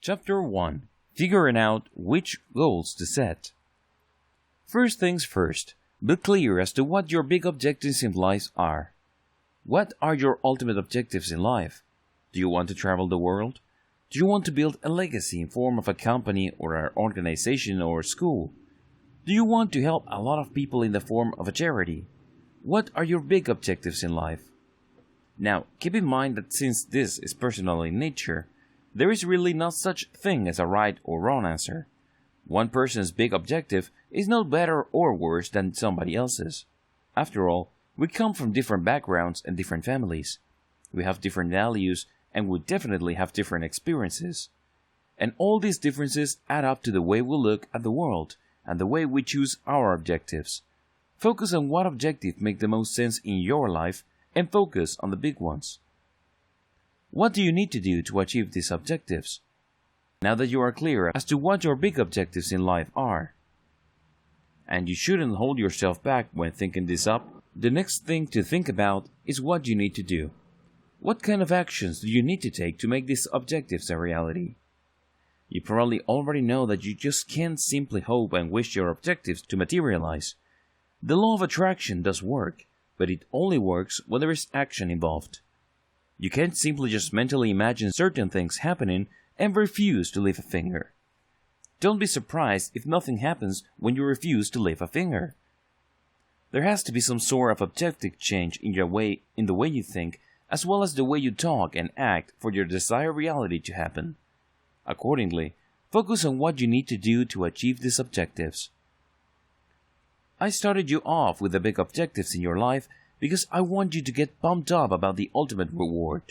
Chapter 1. Figuring out which goals to set. First things first, be clear as to what your big objectives in life are. What are your ultimate objectives in life? Do you want to travel the world? Do you want to build a legacy in form of a company or an organization or school? Do you want to help a lot of people in the form of a charity? What are your big objectives in life? Now, keep in mind that since this is personal in nature, there is really no such thing as a right or wrong answer. One person's big objective is no better or worse than somebody else's. After all, we come from different backgrounds and different families. We have different values and we definitely have different experiences. And all these differences add up to the way we look at the world and the way we choose our objectives. Focus on what objective make the most sense in your life and focus on the big ones. What do you need to do to achieve these objectives? Now that you are clear as to what your big objectives in life are, and you shouldn't hold yourself back when thinking this up, the next thing to think about is what you need to do. What kind of actions do you need to take to make these objectives a reality? You probably already know that you just can't simply hope and wish your objectives to materialize. The law of attraction does work, but it only works when there is action involved. You can't simply just mentally imagine certain things happening and refuse to lift a finger. Don't be surprised if nothing happens when you refuse to lift a finger. There has to be some sort of objective change in the way you think, as well as the way you talk and act for your desired reality to happen. Accordingly, focus on what you need to do to achieve these objectives. I started you off with the big objectives in your life because I want you to get pumped up about the ultimate reward.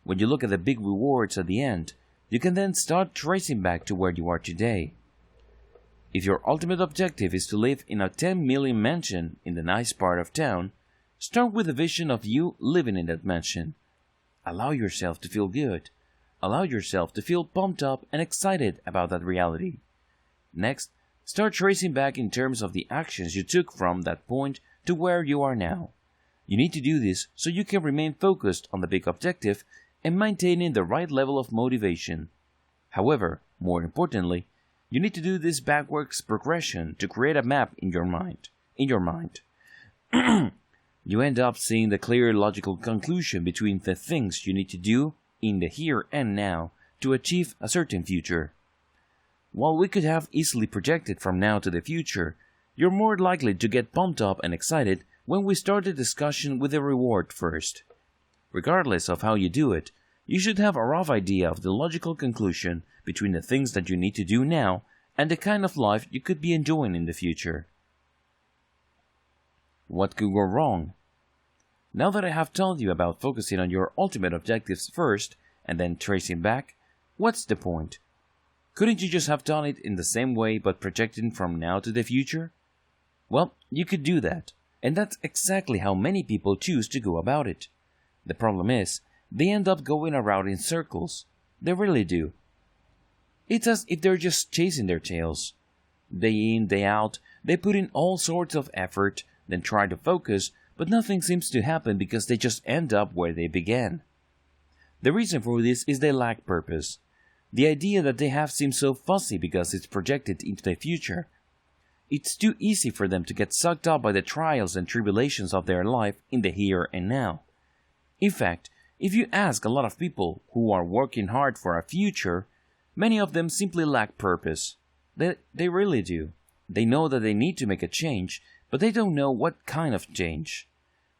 When you look at the big rewards at the end, you can then start tracing back to where you are today. If your ultimate objective is to live in a 10 million mansion in the nice part of town, start with a vision of you living in that mansion. Allow yourself to feel good. Allow yourself to feel pumped up and excited about that reality. Next, start tracing back in terms of the actions you took from that point to where you are now. You need to do this so you can remain focused on the big objective and maintaining the right level of motivation. However, more importantly, you need to do this backwards progression to create a map in your mind. You end up seeing the clear logical conclusion between the things you need to do in the here and now to achieve a certain future. While we could have easily projected from now to the future, you're more likely to get pumped up and excited when we start the discussion with the reward first. Regardless of how you do it, you should have a rough idea of the logical conclusion between the things that you need to do now and the kind of life you could be enjoying in the future. What could go wrong? Now that I have told you about focusing on your ultimate objectives first and then tracing back, what's the point? Couldn't you just have done it in the same way but projecting from now to the future? Well, you could do that, and that's exactly how many people choose to go about it. The problem is, they end up going around in circles. They really do. It's as if they're just chasing their tails. Day in, day out, they put in all sorts of effort, then try to focus, but nothing seems to happen because they just end up where they began. The reason for this is they lack purpose. The idea that they have seems so fuzzy because it's projected into the future. It's too easy for them to get sucked up by the trials and tribulations of their life in the here and now. In fact, if you ask a lot of people who are working hard for a future, many of them simply lack purpose. They really do. They know that they need to make a change, but they don't know what kind of change.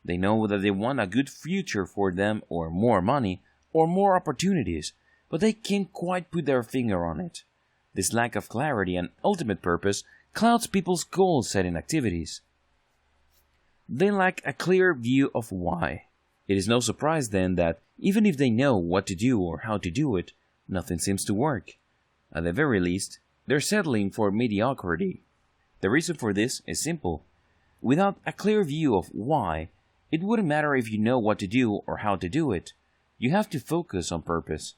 They know that they want a good future for them or more money or more opportunities, but they can't quite put their finger on it. This lack of clarity and ultimate purpose clouds people's goal-setting activities. They lack a clear view of why. It is no surprise then that even if they know what to do or how to do it, nothing seems to work. At the very least, they're settling for mediocrity. The reason for this is simple. Without a clear view of why, it wouldn't matter if you know what to do or how to do it. You have to focus on purpose.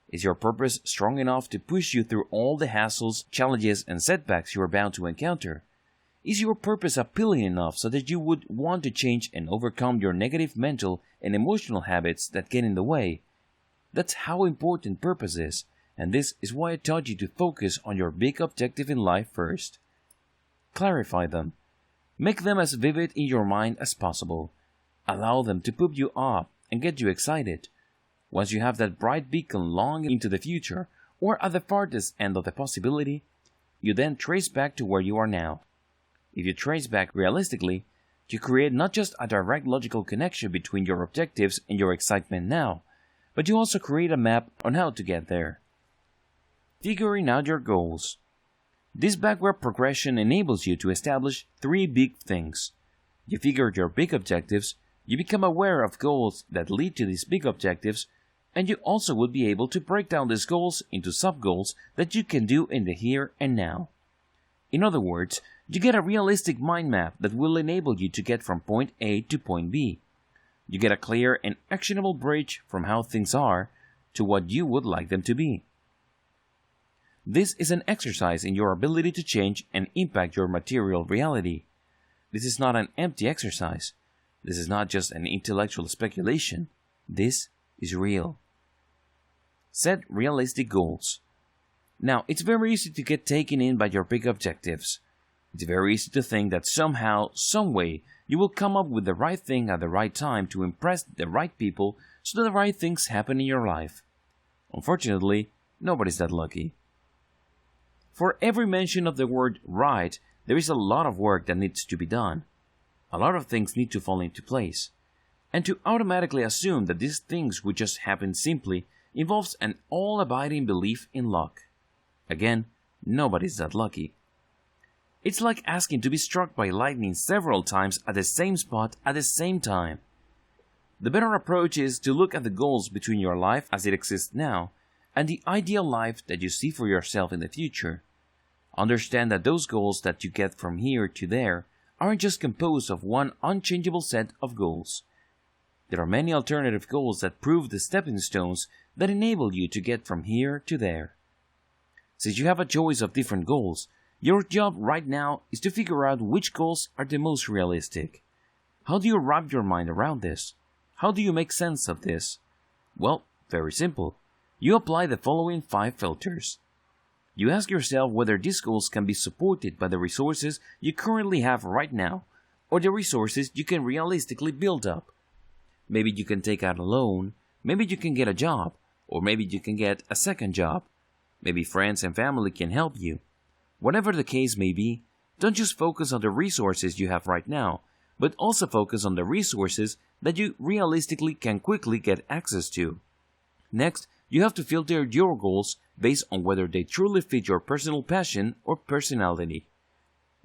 Is your purpose strong enough to push you through all the hassles, challenges, and setbacks you are bound to encounter? Is your purpose appealing enough so that you would want to change and overcome your negative mental and emotional habits that get in the way? That's how important purpose is, and this is why I taught you to focus on your big objective in life first. Clarify them. Make them as vivid in your mind as possible. Allow them to pump you up and get you excited. Once you have that bright beacon long into the future, or at the farthest end of the possibility, you then trace back to where you are now. If you trace back realistically, you create not just a direct logical connection between your objectives and your excitement now, but you also create a map on how to get there. Figuring out your goals. This backward progression enables you to establish 3 big things. You figure your big objectives, you become aware of goals that lead to these big objectives, and you also would be able to break down these goals into sub-goals that you can do in the here and now. In other words, you get a realistic mind map that will enable you to get from point A to point B. You get a clear and actionable bridge from how things are to what you would like them to be. This is an exercise in your ability to change and impact your material reality. This is not an empty exercise. This is not just an intellectual speculation. This is real. Set realistic goals. Now, it's very easy to get taken in by your big objectives. It's very easy to think that somehow, some way, you will come up with the right thing at the right time to impress the right people so that the right things happen in your life. Unfortunately, nobody's that lucky. For every mention of the word right, there is a lot of work that needs to be done. A lot of things need to fall into place. And to automatically assume that these things would just happen simply involves an all-abiding belief in luck. Again, nobody's that lucky. It's like asking to be struck by lightning several times at the same spot at the same time. The better approach is to look at the goals between your life as it exists now and the ideal life that you see for yourself in the future. Understand that those goals that you get from here to there aren't just composed of one unchangeable set of goals. There are many alternative goals that prove the stepping stones that enable you to get from here to there. Since you have a choice of different goals, your job right now is to figure out which goals are the most realistic. How do you wrap your mind around this? How do you make sense of this? Well, very simple. You apply the following 5 filters. You ask yourself whether these goals can be supported by the resources you currently have right now, or the resources you can realistically build up. Maybe you can take out a loan, maybe you can get a job, or maybe you can get a second job. Maybe friends and family can help you. Whatever the case may be, don't just focus on the resources you have right now, but also focus on the resources that you realistically can quickly get access to. Next, you have to filter your goals based on whether they truly fit your personal passion or personality.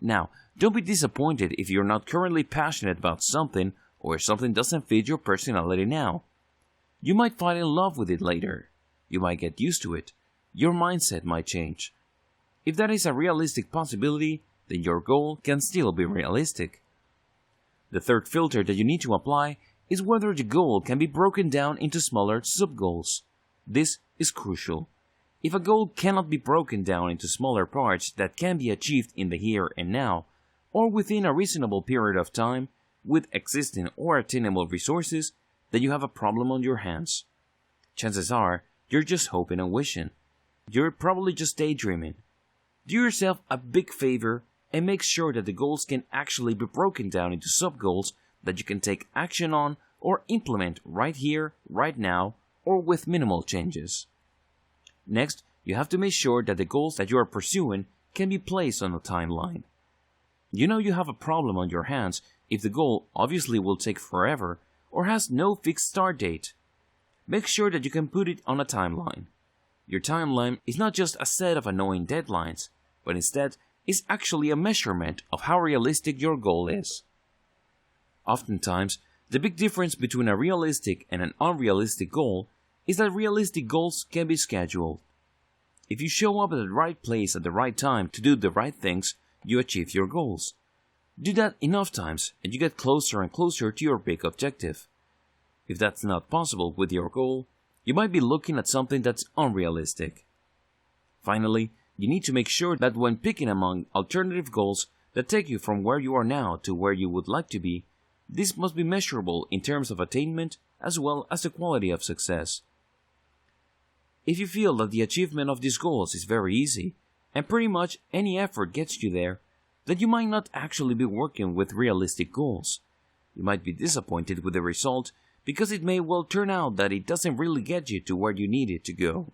Now, don't be disappointed if you're not currently passionate about something or something doesn't fit your personality now. You might fall in love with it later. You might get used to it. Your mindset might change. If that is a realistic possibility, then your goal can still be realistic. The third filter that you need to apply is whether the goal can be broken down into smaller sub-goals. This is crucial. If a goal cannot be broken down into smaller parts that can be achieved in the here and now, or within a reasonable period of time, with existing or attainable resources, then you have a problem on your hands. Chances are, you're just hoping and wishing. You're probably just daydreaming. Do yourself a big favor and make sure that the goals can actually be broken down into sub-goals that you can take action on or implement right here, right now, or with minimal changes. Next, you have to make sure that the goals that you are pursuing can be placed on a timeline. You know you have a problem on your hands if the goal obviously will take forever or has no fixed start date. Make sure that you can put it on a timeline. Your timeline is not just a set of annoying deadlines, but instead is actually a measurement of how realistic your goal is. Oftentimes, the big difference between a realistic and an unrealistic goal is that realistic goals can be scheduled. If you show up at the right place at the right time to do the right things, you achieve your goals. Do that enough times and you get closer and closer to your big objective. If that's not possible with your goal, you might be looking at something that's unrealistic. Finally, you need to make sure that when picking among alternative goals that take you from where you are now to where you would like to be, this must be measurable in terms of attainment as well as the quality of success. If you feel that the achievement of these goals is very easy, and pretty much any effort gets you there, then you might not actually be working with realistic goals. You might be disappointed with the result because it may well turn out that it doesn't really get you to where you need it to go.